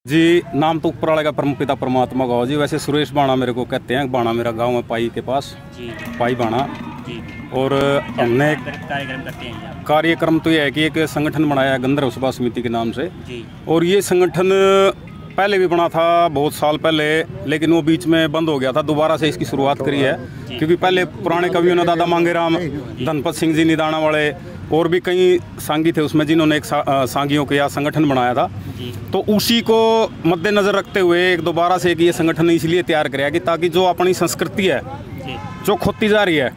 जी, नाम तो ऊपर वाले का परमपिता परमात्मा का हो जी। वैसे सुरेश बाणा मेरे को कहते हैं। बाणा मेरा गांव है पाई के पास जी। पाई बाणा जी। और हमने कार्यक्रम करते हैं। कार्यक्रम तो ये है कि एक संगठन बनाया है गंधर्व सभा समिति के नाम से जी। और ये संगठन पहले भी बना था बहुत साल पहले, लेकिन वो बीच में बंद हो गया था। दोबारा से इसकी शुरुआत करी है क्योंकि पहले पुराने कवियों ने दादा मांगेराम, धनपत सिंह जी निदाना वाले और भी कई सांगी थे उसमें जिन्होंने एक सांगियों के यहाँ संगठन बनाया था। तो उसी को मद्देनज़र रखते हुए एक दोबारा से एक ये संगठन इसलिए तैयार कराया कि ताकि जो अपनी संस्कृति है जो खोती जा रही है,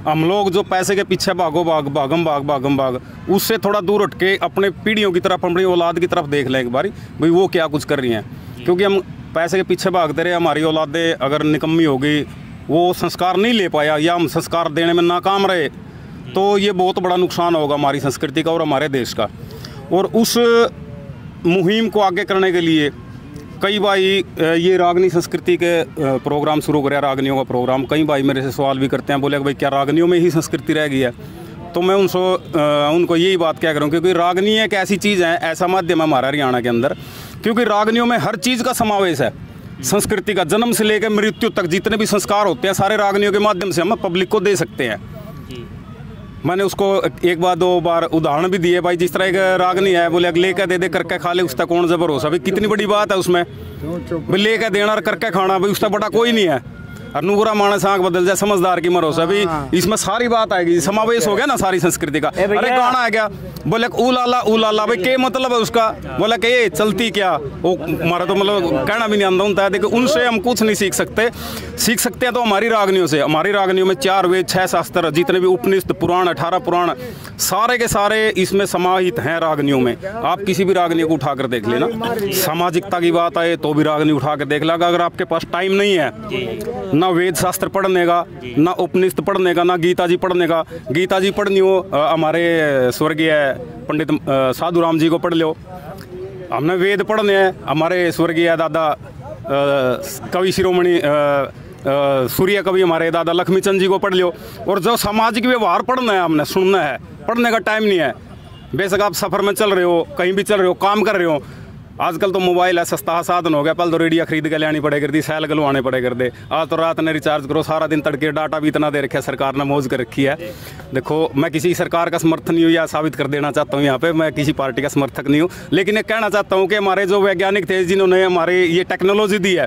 हम लोग जो पैसे के पीछे भागम भाग उससे थोड़ा दूर हट के अपने पीढ़ियों की तरफ, अपनी औलाद की तरफ देख लें एक बारी भाई वो क्या कुछ कर रही हैं। क्योंकि हम पैसे के पीछे भागते रहे, हमारी औलादें अगर निकम्मी हो गई, वो संस्कार नहीं ले पाया या हम संस्कार देने में नाकाम रहे, तो ये बहुत बड़ा नुकसान होगा हमारी संस्कृति का और हमारे देश का। और उस मुहिम को आगे करने के लिए कई भाई ये रागनी संस्कृति के प्रोग्राम शुरू कराया, रागनियों का प्रोग्राम। कई भाई मेरे से सवाल भी करते हैं, बोले कि भाई क्या रागनियों में ही संस्कृति रह गई है? तो मैं उनको यही बात क्या करूँ, क्योंकि रागनी एक ऐसी चीज़ है, ऐसा माध्यम है हमारा हरियाणा के अंदर, क्योंकि रागनियों में हर चीज़ का समावेश है। संस्कृति का जन्म से लेकर मृत्यु तक जितने भी संस्कार होते हैं सारे रागनियों के माध्यम से हम पब्लिक को दे सकते हैं। मैंने उसको एक बार दो बार उदाहरण भी दिए, भाई जिस तरह एक रागनी है, बोले लेकर दे दे करके खा ले, उसका कौन सा भरोसा? भाई कितनी बड़ी बात है उसमें, भाई लेकर देना और करके खाना, भाई उसका बड़ा कोई नहीं है। और नुगरा मानस आँख बदल जाए समझदार की भरोसा, भाई इसमें सारी बात आएगी, समावेश हो गया ना सारी संस्कृति का। अरे गाना है क्या, बोले ऊ लाला भाई क्या मतलब है उसका? बोला कि ये चलती क्या, वो हमारा तो मतलब कहना भी नहीं आता है। देखो उनसे हम कुछ नहीं सीख सकते हैं तो हमारी रागनियों से। हमारी रागनियों में 4 वेद 6 शास्त्र, जितने भी उपनिषद पुराण 18 पुराण सारे के सारे इसमें समाहित हैं रागनियों में। आप किसी भी रागनी को उठाकर देख लेना, सामाजिकता की बात आए तो भी रागनी उठा कर देख लेगा। अगर आपके पास टाइम नहीं है ना वेद शास्त्र पढ़ने का, ना उपनिषद पढ़ने का, ना गीता जी पढ़ने का, गीता जी पढ़नी हो हमारे स्वर्गीय पंडित साधु राम जी को पढ़ लो। हमने वेद पढ़ने हैं, हमारे स्वर्गीय दादा कवि शिरोमणि सूर्य कवि हमारे दादा लक्ष्मीचंद जी को पढ़ लो। और जो सामाजिक व्यवहार पढ़ना है, हमने सुनना है, पढ़ने का टाइम नहीं है। बेशक आप सफ़र में चल रहे हो, कहीं भी चल रहे हो, काम कर रहे हो, आजकल तो मोबाइल है, सस्ता साधन हो गया। पहले तो रेडियो खरीद के लानी पड़े करती, सैल गलवाने पड़े करते। आज तो रात ने रिचार्ज करो, सारा दिन तड़के डाटा भी इतना दे रखा है सरकार ने, मौज कर रखी है। देखो मैं किसी सरकार का समर्थन नहीं हूँ या साबित कर देना चाहता हूँ यहाँ पे, मैं किसी पार्टी का समर्थक नहीं हूँ, लेकिन ये कहना चाहता हूँ कि हमारे जो वैज्ञानिक थे जिन्होंने हमारे ये टेक्नोलॉजी दी है,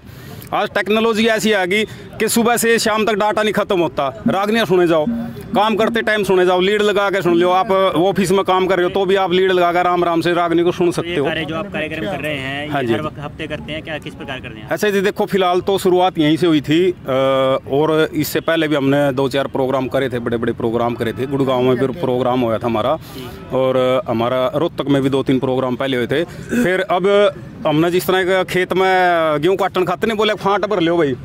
आज टेक्नोलॉजी ऐसी आ गई कि सुबह से शाम तक डाटा नहीं खत्म होता। रागनियाँ सुने जाओ, काम करते टाइम सुने जाओ, लीड लगा के सुन लो। आप ऑफिस में काम कर रहे हो तो भी आप लीड लगा कर आराम से रागनी को सुन सकते हो। जो आप कार्यक्रम कर रहे हैं, हाँ जी, हर हफ्ते करते हैं क्या, किस प्रकार करते हैं? ऐसे जी देखो फिलहाल तो शुरुआत यहीं से हुई थी और इससे पहले भी हमने 2-4 प्रोग्राम करे थे, बड़े बड़े प्रोग्राम करे थे। गुड़गांव में भी प्रोग्राम हुआ था हमारा, और हमारा रोहतक में भी 2-3 प्रोग्राम पहले हुए थे। फिर अब हमने जिस तरह खेत में गेहूँ काटन खाते नहीं, बोले फाँट भर लो भाई,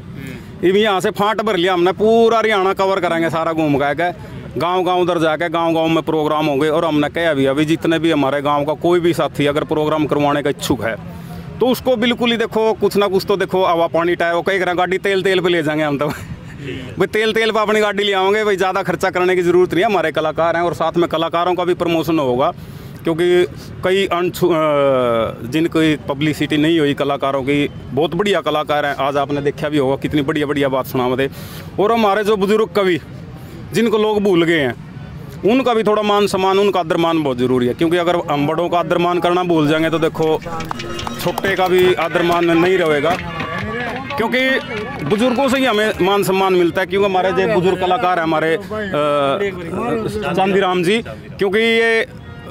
यहाँ से फाँट भर लिया हमने, पूरा हरियाणा कवर करेंगे सारा घूम के, गांव उधर जाके गांव में प्रोग्राम होंगे। और हमने कहा अभी जितने भी हमारे गांव का कोई भी साथी अगर प्रोग्राम करवाने का इच्छुक है तो उसको बिल्कुल ही देखो कुछ ना कुछ तो देखो हवा पानी टाइम कई करें, गाड़ी तेल पे ले जाएंगे हम तो भाई तेल पे अपनी गाड़ी ले आएंगे भाई, ज़्यादा खर्चा करने की ज़रूरत नहीं है। हमारे कलाकार हैं और साथ में कलाकारों का भी प्रमोशन होगा, क्योंकि कई जिनकी पब्लिसिटी नहीं हुई कलाकारों की, बहुत बढ़िया कलाकार हैं। आज आपने देखा भी होगा कितनी बढ़िया बात सुना। और हमारे जो बुजुर्ग कवि जिनको लोग भूल गए हैं, उनका भी थोड़ा मान सम्मान, उनका आदर मान बहुत ज़रूरी है। क्योंकि अगर हम बड़ों का आदर मान करना भूल जाएंगे तो देखो छोटे का भी आदर मान नहीं रहेगा, क्योंकि बुजुर्गों से ही हमें मान सम्मान मिलता है। क्योंकि हमारे जो बुजुर्ग कलाकार हैं हमारे चांदीराम जी, क्योंकि ये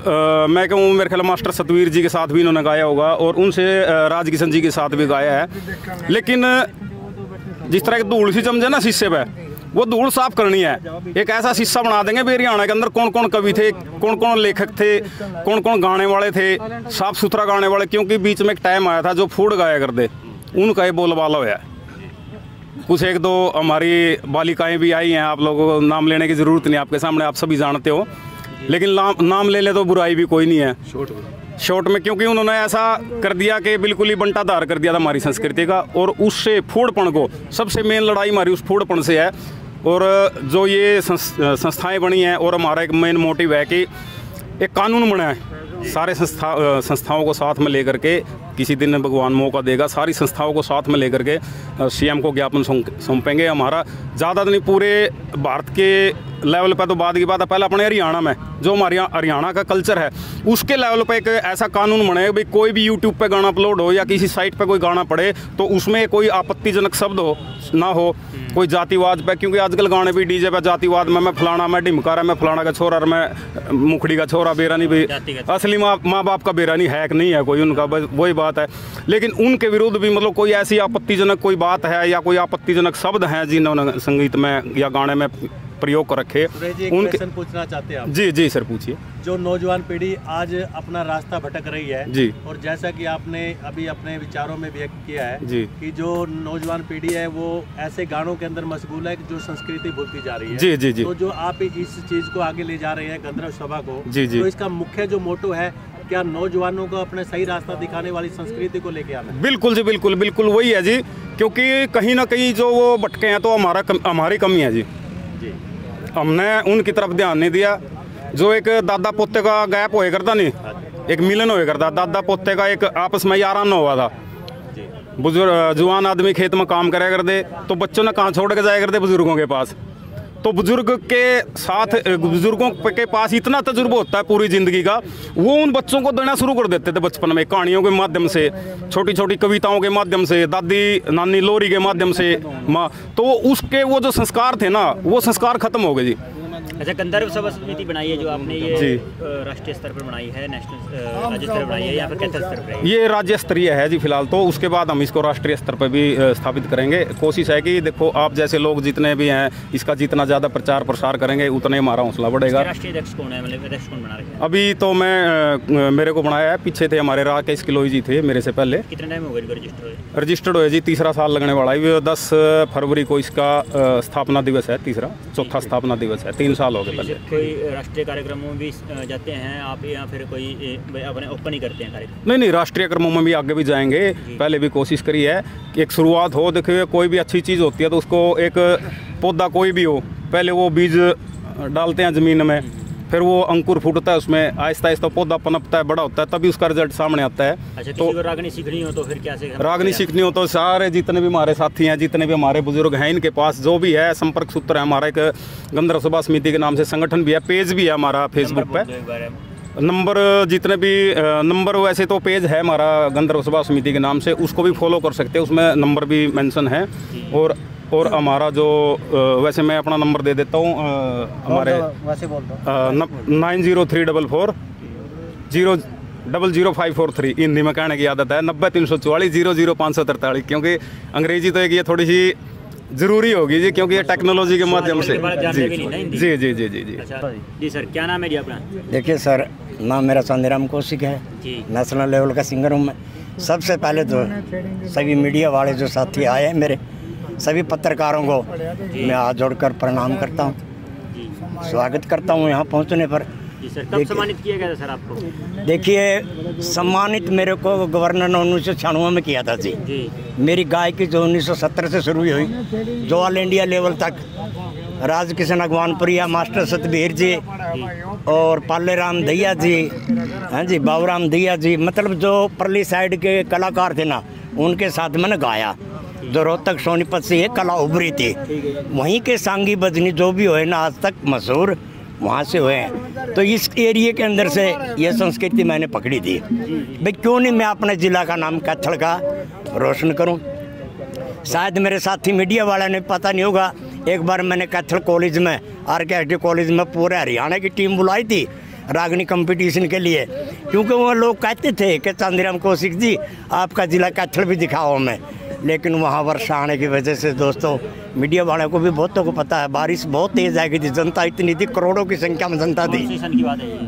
मैं कहूँ मेरे ख्याल मास्टर सतवीर जी के साथ भी इन्होंने गाया होगा और उनसे राजकिशन जी के साथ भी गाया है। लेकिन जिस तरह की धूल सी जम जाए ना शीशे पे, वो धूल साफ करनी है। एक ऐसा शीशा बना देंगे भी हरियाणा के अंदर कौन कौन कवि थे, कौन कौन लेखक थे, कौन कौन गाने वाले थे, साफ सुथरा गाने वाले। क्योंकि बीच में एक टाइम आया था जो फूड गाया करते, उनका ये बोलबाला हुआ है। कुछ 1-2 हमारी बालिकाएं भी आई हैं, आप लोगों को नाम लेने की ज़रूरत नहीं, आपके सामने आप सभी जानते हो, लेकिन नाम ले तो बुराई भी कोई नहीं है शॉर्ट में। क्योंकि उन्होंने ऐसा कर दिया कि बिल्कुल ही बंटाधार कर दिया था हमारी संस्कृति का, और उससे फूडपन को, सबसे मेन लड़ाई हमारी उस फूडपन से है। और जो ये संस्थाएं बनी हैं, और हमारा एक मेन मोटिव है कि एक कानून बना है, सारे संस्थाओं को साथ में लेकर के, किसी दिन भगवान मौका देगा, सारी संस्थाओं को साथ में लेकर के सीएम को ज्ञापन सौंपेंगे। हमारा ज़्यादा नहीं, पूरे भारत के लेवल पे तो बाद की बात है, पहले अपने हरियाणा में जो हमारे यहाँ हरियाणा का कल्चर है उसके लेवल पे एक ऐसा कानून बने भाई, कोई भी यूट्यूब पे गाना अपलोड हो या किसी साइट पे कोई गाना पड़े तो उसमें कोई आपत्तिजनक शब्द हो ना हो, कोई जातिवाद पे, क्योंकि आजकल गाने भी डीजे पे जातिवाद में, मैं फलाना, मैं ढिमकारा, मैं फलाना का छोरा, मैं मुखड़ी का छोरा, बेरानी भी असली माँ बाप का बेरानी है कि नहीं है कोई, उनका वही बात है। लेकिन उनके विरुद्ध भी मतलब कोई ऐसी आपत्तिजनक कोई बात है या कोई आपत्तिजनक शब्द हैं जिन्होंने संगीत में या गाने में प्रयोग कर रखे, उनके पूछना चाहते हैं आप? जी सर पूछिए। जो नौजवान पीढ़ी आज अपना रास्ता भटक रही है जी, और जैसा कि आपने अभी अपने विचारों में व्यक्त किया है जी कि जो नौजवान पीढ़ी है वो ऐसे गानों के अंदर मशगूल है जो संस्कृति भूलती जा रही है। जी जी जी। तो जो आप इस चीज को आगे ले जा रहे हैं गंधर्व सभा को, जी जी, तो इसका मुख्य जो मोटो है क्या नौजवानों को अपने सही रास्ता दिखाने वाली संस्कृति को लेके आना? बिल्कुल जी, बिल्कुल बिल्कुल वही है जी, क्योंकि कहीं ना कहीं जो वो भटके हैं तो हमारी कमी है जी। हमने उनकी तरफ ध्यान नहीं दिया। जो एक दादा पोते का गैप होए करता नहीं, एक मिलन होए करता, दादा पोते का एक आपस में याराना हुआ था। बुजुर्ग जवान आदमी खेत में काम करे करते तो बच्चों ने कहाँ छोड़ के जाया करते बुजुर्गों के पास, तो बुजुर्ग के साथ बुजुर्गों के पास इतना तजुर्बा होता है पूरी ज़िंदगी का, वो उन बच्चों को देना शुरू कर देते थे बचपन में, कहानियों के माध्यम से, छोटी छोटी कविताओं के माध्यम से, दादी नानी लोरी के माध्यम से माँ, तो उसके वो जो संस्कार थे ना वो संस्कार खत्म हो गए जी। अच्छा, गंधर्व सभा समिति बनाई है जो आपने, ये राष्ट्रीय स्तर पर बनाई है, नेशनल राज्य स्तर पर बनाई है या फिर कैसे स्तर पर? ये राज्य स्तरीय है जी फिलहाल, तो उसके बाद हम इसको राष्ट्रीय स्तर पर भी स्थापित करेंगे। कोशिश है कि देखो आप जैसे लोग जितने भी हैं इसका जितना ज़्यादा प्रचार प्रसार करेंगे उतना ही हमारा हौसला बढ़ेगा। राष्ट्रीय अध्यक्ष कौन है, मतलब अध्यक्ष कौन बना रहे हैं? अभी तो मैं मेरे को बनाया है, पीछे थे हमारे राकेश किलोई जी थे मेरे से पहले। कितने टाइम हो गया रजिस्टर्ड हुए जी? तीसरा साल लगने वाला है, 10 फरवरी को इसका स्थापना दिवस है, चौथा स्थापना दिवस है, 3 साल हो गए पहले। कोई राष्ट्रीय कार्यक्रमों में भी जाते हैं आप या फिर कोई अपने ओपन ही करते हैं कार्यक्रम? नहीं, राष्ट्रीय क्रमों में भी आगे भी जाएंगे, पहले भी कोशिश करी है कि एक शुरुआत हो। देखिए कोई भी अच्छी चीज़ होती है तो उसको एक पौधा कोई भी हो, पहले वो बीज डालते हैं ज़मीन में, फिर वो अंकुर फूटता है, उसमें आहिस्ता आहिस्ता पौधा पनपता है, बड़ा होता है, तभी उसका रिजल्ट सामने आता है। अच्छा, तो रागनी सीखनी हो तो फिर क्या सीखना? रागनी सीखनी हो तो सारे जितने भी हमारे साथी हैं, जितने भी हमारे बुजुर्ग हैं, इनके पास जो भी है संपर्क सूत्र है हमारा, एक गंधर्व सभा समिति के नाम से संगठन भी है, पेज भी है हमारा फेसबुक पे, नंबर जितने भी नंबर, वैसे तो पेज है हमारा गंधर्व सभा समिति के नाम से, उसको भी फॉलो कर सकते हैं, उसमें नंबर भी मेंशन है। और हमारा जो वैसे मैं अपना नंबर दे देता हूँ, हमारे 903440 00543, हिंदी में कहने की आदत है, 90 344 00543, क्योंकि अंग्रेजी तो एक ये थोड़ी सी जरूरी होगी जी, क्योंकि ये टेक्नोलॉजी के माध्यम से। जी जी जी जी जी जी सर, क्या नाम है जी अपना? देखिए सर, नाम मेरा चंदीराम कौशिक है, नेशनल लेवल का सिंगर हूँ मैं। सबसे पहले तो सभी मीडिया वाले जो साथी आए हैं मेरे, सभी पत्रकारों को मैं हाथ जोड़कर प्रणाम करता हूँ, स्वागत करता हूँ यहाँ पहुँचने पर। जी सर, कब सम्मानित किया गया था सर आपको? देखिए, सम्मानित मेरे को गवर्नर ने 1996 में किया था जी। मेरी गायकी जो 1970 से शुरू हुई, जो ऑल इंडिया लेवल तक राजकिशन अगवानपुरिया, मास्टर सतबीर जी और पाले राम दैया जी, हाँ जी, बाबूराम दैया जी, मतलब जो परली साइड के कलाकार थे ना, उनके साथ मैंने गाया। जो रोहतक सोनीपत से ये कला उभरी थी, वहीं के सांगी बजनी जो भी हुए ना आज तक मशहूर, वहाँ से हुए हैं। तो इस एरिया के अंदर से ये संस्कृति मैंने पकड़ी थी भाई, क्यों नहीं मैं अपने ज़िला का नाम कैथल का रोशन करूं। शायद मेरे साथी मीडिया वाले ने पता नहीं होगा, एक बार मैंने कैथल कॉलेज में, RKSD कॉलेज में पूरे हरियाणा की टीम बुलाई थी रागनी कंपटीशन के लिए, क्योंकि वो लोग कहते थे कि चंदीराम कौशिक जी आपका ज़िला कैथल भी दिखाओ हमें, लेकिन वहाँ वर्षा आने की वजह से दोस्तों, मीडिया वालों को भी बहुतों को पता है, बारिश बहुत तेज़ आ गई थी, जनता इतनी थी, करोड़ों की संख्या में जनता थी।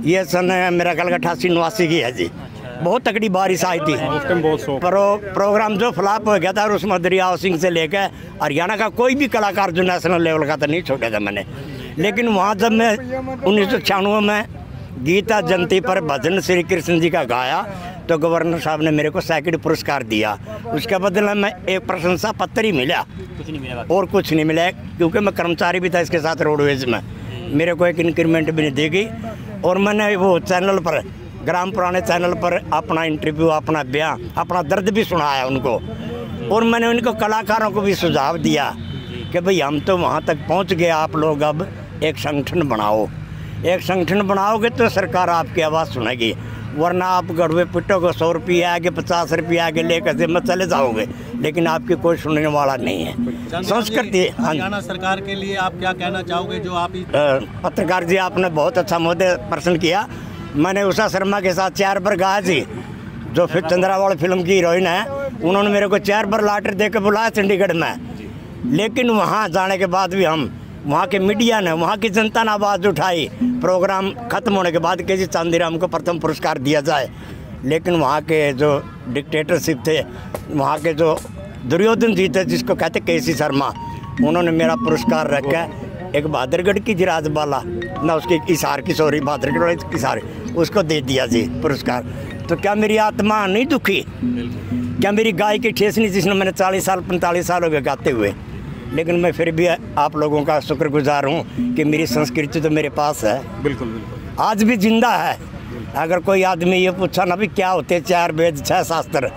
ये सन मेरा ख्याल 88-89 की है जी। बहुत तगड़ी बारिश आई थी, प्रोग्राम जो फ्लॉप हो गया था, और उसमें दरिया सिंह से लेकर हरियाणा का कोई भी कलाकार जो नेशनल लेवल का था नहीं छोड़ा था मैंने। लेकिन वहाँ जब मैं 1996 में गीता जयंती पर भजन श्री कृष्ण जी का गाया, तो गवर्नर साहब ने मेरे को सेकंड पुरस्कार दिया। उसके बदले में एक प्रशंसा पत्र ही मिला, कुछ नहीं मिला और कुछ नहीं मिला, क्योंकि मैं कर्मचारी भी था इसके साथ रोडवेज में, मेरे को एक इंक्रीमेंट भी नहीं दी गई। और मैंने वो चैनल पर, ग्राम पुराने चैनल पर अपना इंटरव्यू, अपना बयान, अपना दर्द भी सुनाया उनको। और मैंने उनको कलाकारों को भी सुझाव दिया कि भाई हम तो वहाँ तक पहुँच गए, आप लोग अब एक संगठन बनाओ। एक संगठन बनाओगे तो सरकार आपकी आवाज़ सुनेगी, वरना आप गढ़वे पिटोगे, 100 रुपये आगे 50 रुपये आगे लेकर जिम्मे चले जाओगे, लेकिन आपकी कोई सुनने वाला नहीं है। संस्कृति। हरियाणा सरकार के लिए आप क्या कहना चाहोगे जो आप पत्रकार जी, आपने बहुत अच्छा मुद्दे प्रश्न किया। मैंने उषा शर्मा के साथ 4 बार गाया जी, जो फिर चंद्रावल फिल्म की हीरोइन है, उन्होंने मेरे को 4 बार लॉटरी देकर बुलाया चंडीगढ़ में। लेकिन वहाँ जाने के बाद भी हम, वहाँ के मीडिया ने, वहाँ की जनता ने आवाज़ उठाई, प्रोग्राम खत्म होने के बाद कि जी चांदीराम को प्रथम पुरस्कार दिया जाए। लेकिन वहाँ के जो डिक्टेटरशिप थे, वहाँ के जो दुर्योधन जी थे, जिसको कहते केसी शर्मा, उन्होंने मेरा पुरस्कार रखा, एक बहादुरगढ़ की जिराजबाला ना, उसकी इसार की, सॉरी बहादुरगढ़ की इसार, उसको दे दिया जी पुरस्कार। तो क्या मेरी आत्मा नहीं दुखी? क्या मेरी गाय की ठेस नहीं, जिसने मैंने 40 साल 45 साल हो गए गाते हुए? लेकिन मैं फिर भी आप लोगों का शुक्रगुजार हूँ कि मेरी संस्कृति तो मेरे पास है, बिल्कुल बिल्कुल, आज भी जिंदा है। अगर कोई आदमी ये पूछा ना भी क्या होते 4 वेद 6 शास्त्र,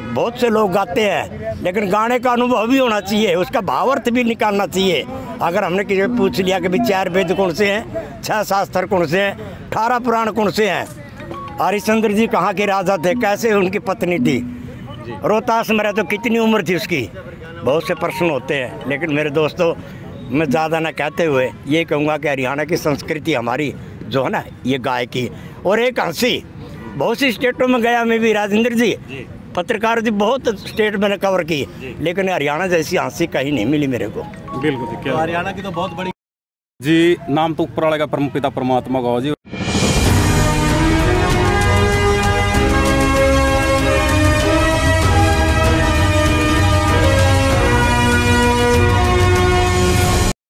बहुत से लोग गाते हैं, लेकिन गाने का अनुभव भी होना चाहिए, उसका भावार्थ भी निकालना चाहिए। अगर हमने किसी से पूछ लिया कि भाई 4 वेद कौन से हैं, 6 शास्त्र कौन से हैं, 18 पुराण कौन से हैं, हरिश्चंद्र जी कहाँ के राजा थे, कैसे उनकी पत्नी थी, रोहतास में रहे तो कितनी उम्र थी उसकी, बहुत से प्रश्न होते हैं। लेकिन मेरे दोस्तों, मैं ज़्यादा ना कहते हुए ये कहूँगा कि हरियाणा की संस्कृति हमारी जो है ना, ये गाय की, और एक हंसी, बहुत सी स्टेटों में गया मैं भी, राजेंद्र जी, पत्रकार जी, बहुत स्टेट मैंने कवर की, लेकिन हरियाणा जैसी हंसी कहीं नहीं मिली मेरे को। बिल्कुल जी, क्या हरियाणा की तो बहुत बड़ी जी, नाम तो ऊपर वाले का परम पिता परमात्मा का हो जी।